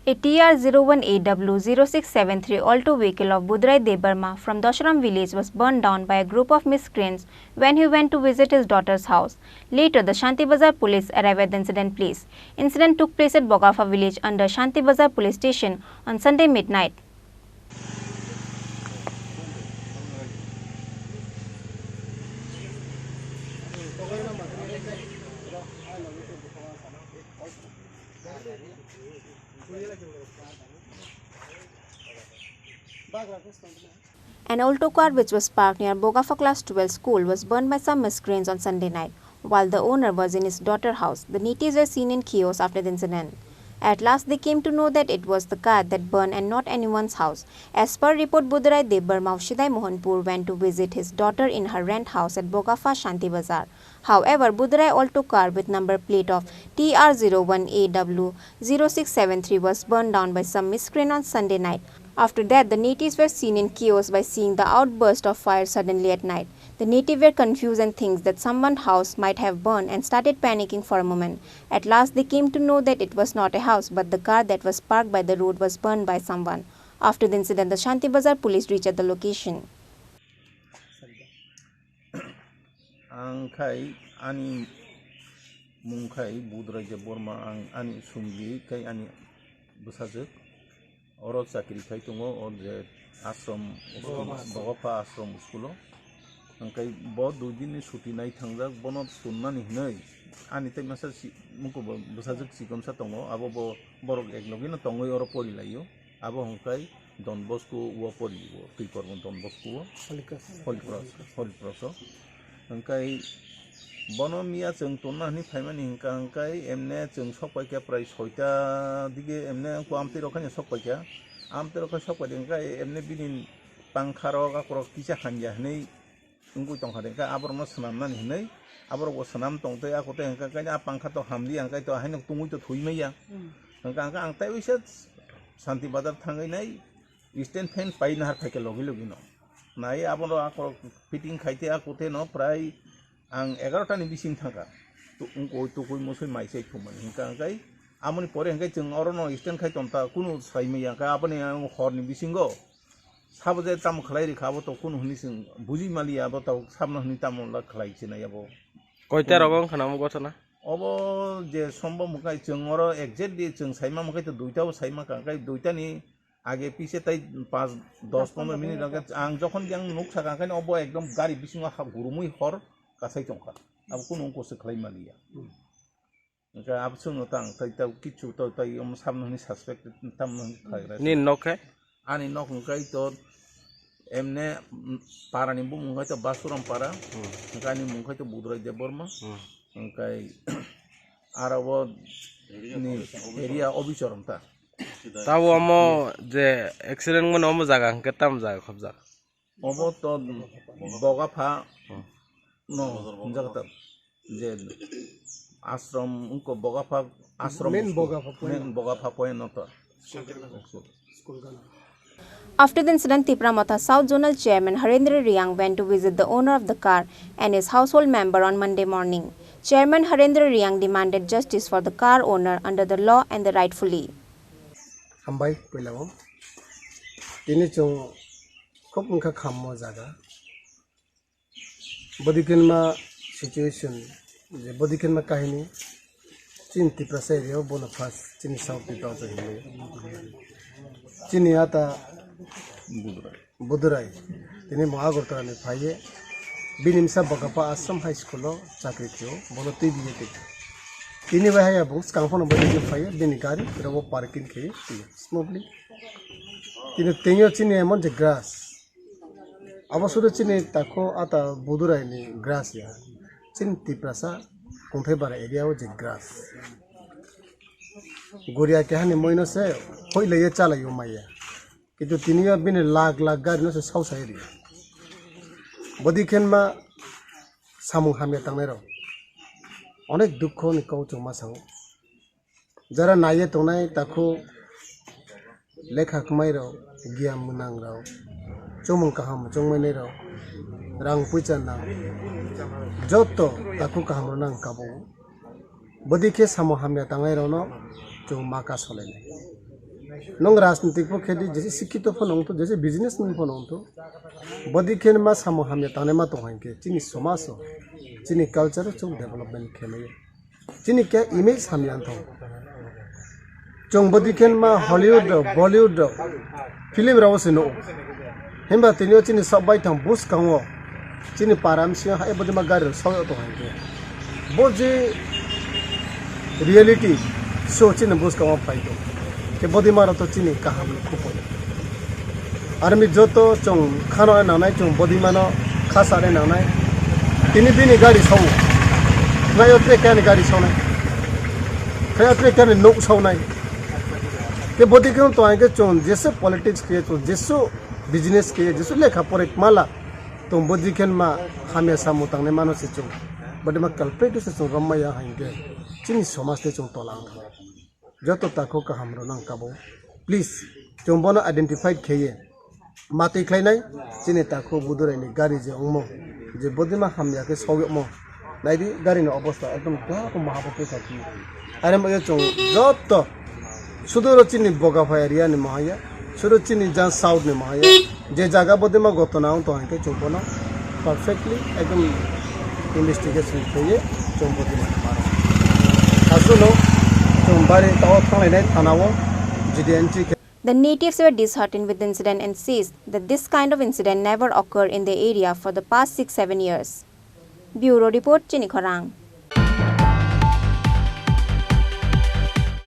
A TR01AW0673 Alto vehicle of Budhurai Debbarma from Dashram Village was burned down by a group of miscreants when he went to visit his daughter's house. Later, the Shanti Bazar police arrived at the incident place. Incident took place at Bogafa village under Shanti Bazar police station on Sunday midnight. An Alto car which was parked near Bogafa Class 12 school was burned by some miscreants on Sunday night. While the owner was in his daughter's house, the natives were seen in chaos after the incident. At last, they came to know that it was the car that burned and not anyone's house. As per report, Budhurai Debbarma of Shidai Mohanpur went to visit his daughter in her rent house at Bogafa Shanti Bazar. However, Budhurai Alto car with number plate of TR01AW0673 was burned down by some miscreant on Sunday night. After that, the natives were seen in chaos by seeing the outburst of fire suddenly at night. The natives were confused and thinks that someone's house might have burned and started panicking for a moment. At last, they came to know that it was not a house, but the car that was parked by the road was burned by someone. After the incident, the Shanti Bazar police reached at the location. Ani mungkai Budhurai Debbarma ani sumgi kai ani besajek orot sakri kai tungo or je ashram Bogafa ashram school angkai bo dudin ni shuti nai thangjak bono sunna ni hnai ani tai masa muko besajek sikomsa tongo abo bo borok eklogina tongoi oro pori layo abo hongkai Don Bosco wa pori bo Tripura Don Bosco Holy angkai bono mia jeng tonna ni phaimani hingka angkai emne jeng sokpaikya prai 6ta dige emne ko amte rokhani sokpaikya amte rokha sokpaide angkai emne binin pangkharo ka korok kisa khanja hnei ungku tongkhade angkai aborno sanamnani hnei aborok sanam tongte akote angkai kai a pangkha to hamdi angkai to haino tungui to thuimaiya angkai angtai wisa Shanti Bazar thangai nai stand fan paina har phaike logi no nai aboro akorok fitting khaite akote no prai ang 11ta ni bising thanga to ungko to koi mosoi maisai thuman hingka angkai amoni pore angkai jeng orono stand khai tonta kunu saimai angkai apani ang hor ni bisingo saboje tam khlai ri khabo to kunu huni sing buji mali abo to samno huni tam la khlai china abo koita rogong khanam gotona obo je sombo mukai jeng oro exactly jeng saima mukai to duita saima angkai duita ni आगे पीछे ताई 5-10-15 minute लगे आंग जखन जों नुक सागाखान अब एकदम गाड़ी बिसिङा गुरुमुइ हर गासै दंखा अब कुनु कोसे खालायमालिया ओंका अब सोंनो तां ताई ताव किछु तो ताई हम सामननि सस्पेक्ट तामन खायरा नि नखे आनि नक ओंकाय तो एमने पारानि बु मुंगाय तो बासुराम पारा ओंकानि मुंगाय तो Budhurai Debbarma ओंकाय आराबो नि area अबिचरमता tawo amo je accident mo nomo jaga ketam jaga khobja obo to Bogafa no jagata je ashram unko Bogafa ashram main Bogafa point no to After the incident, Tripura South Zonal Chairman Harendra Riang went to visit the owner of the car and his household member on Monday morning. Chairman Harendra Riang demanded justice for the car owner under the law and the rightfully. Hambai pelawam ini chung kop ungka khammo jaga bodikin ma situation je bodikin ma kahini chin Tripura area bono fast Chini south people jo hile Chini ata Budhurai tini Mahagartala ne phaye binimsa Bogafa ashram high school lo chakri thyo bono tibiyete Ini bahaya bos, kangfon bodi je fire, bini gari, terus parking ke, smoothly. Ini tinggal Chini emon je grass. Apa sudah Chini tako ata Budhurai ni grass ya. Chini Tripura sa kungthai bara area o je grass. Goria ke hani moino se, hoi le ye chala yo maya. Kitu tiniya bini lag gari no se sau sairi. Bodi ken ma samung hamya tangnero. অনেক দুঃখ নিকৌ চমাসাও যারা নাইয়ে তোনাই তাকো লেখা কমাইরাও गियान मुनांगराव चमन काहाम चंगमनेराव रां पुइचाना जत्तो ताकु काहाम नां काबो बदिखे सामो हामया तांगाइरावनो जों माका सलायनाय नों राजनीतिक को खेती जैसे शिक्षित फोन तो जैसे बिजनेस में फोन तो बदी खेन मा सामो हमें ताने मा तो हैं के चीनी समाज हो चीनी कल्चर चुंग डेवलपमेंट खेमे चीनी क्या इमेज हमें अंत हो चुंग बदी खेन मा हॉलीवुड बॉलीवुड फिल्म राव से नो हिंबा तिनियो चीनी सब बाई थम बुस कांगो चीनी पाराम से हाय बदी मा गाड़ी सौ तो हैं के बोझे रियलिटी शो चीनी बुस कांगो पाइतो के बदी मारा तो चीनी कहाँ में खूब आर्मी जो तो चों खाना नानाय चों बदी मानो खासारे नानाय तिनी बिनी गाड़ी सौ नया उतरे क्या गाड़ी सौ नहीं क्या उतरे क्या नोक सौ नहीं के बदी क्यों तो आएंगे चों जैसे पॉलिटिक्स के चों जैसो बिजनेस के जैसो लेखा पर एक माला तो बदी खेन मा हमें सामु तंगने मानो से चों बड़ी मा कल्पेट से चों रम्मा हाइंगे चीनी समाज से चों तोलांग जो तो ताको का हमरो नंग काबो प्लीज चों बनो आइडेंटिफाइड खेये माते खलाइनाय चीनी ताको बुदुराय नि गाड़ी जे उमो जे बदिमा हमया के सौयो मो नाइदि गाड़ी नि अवस्था एकदम को महापके थाकी अरे म चों जो तो सुदूर चीनी बोगाफा एरिया नि महाया सुदूर चीनी जा साउथ नि महाया जे जागा बदिमा गतनाउ तो हाके चों बनो परफेक्टली एकदम इन्वेस्टिगेशन खेये चों बदिमा मारो आसुनो The natives were disheartened with the incident and insist that this kind of incident never occurred in the area for the past 6-7 years. Bureau Report, Chini Khorang.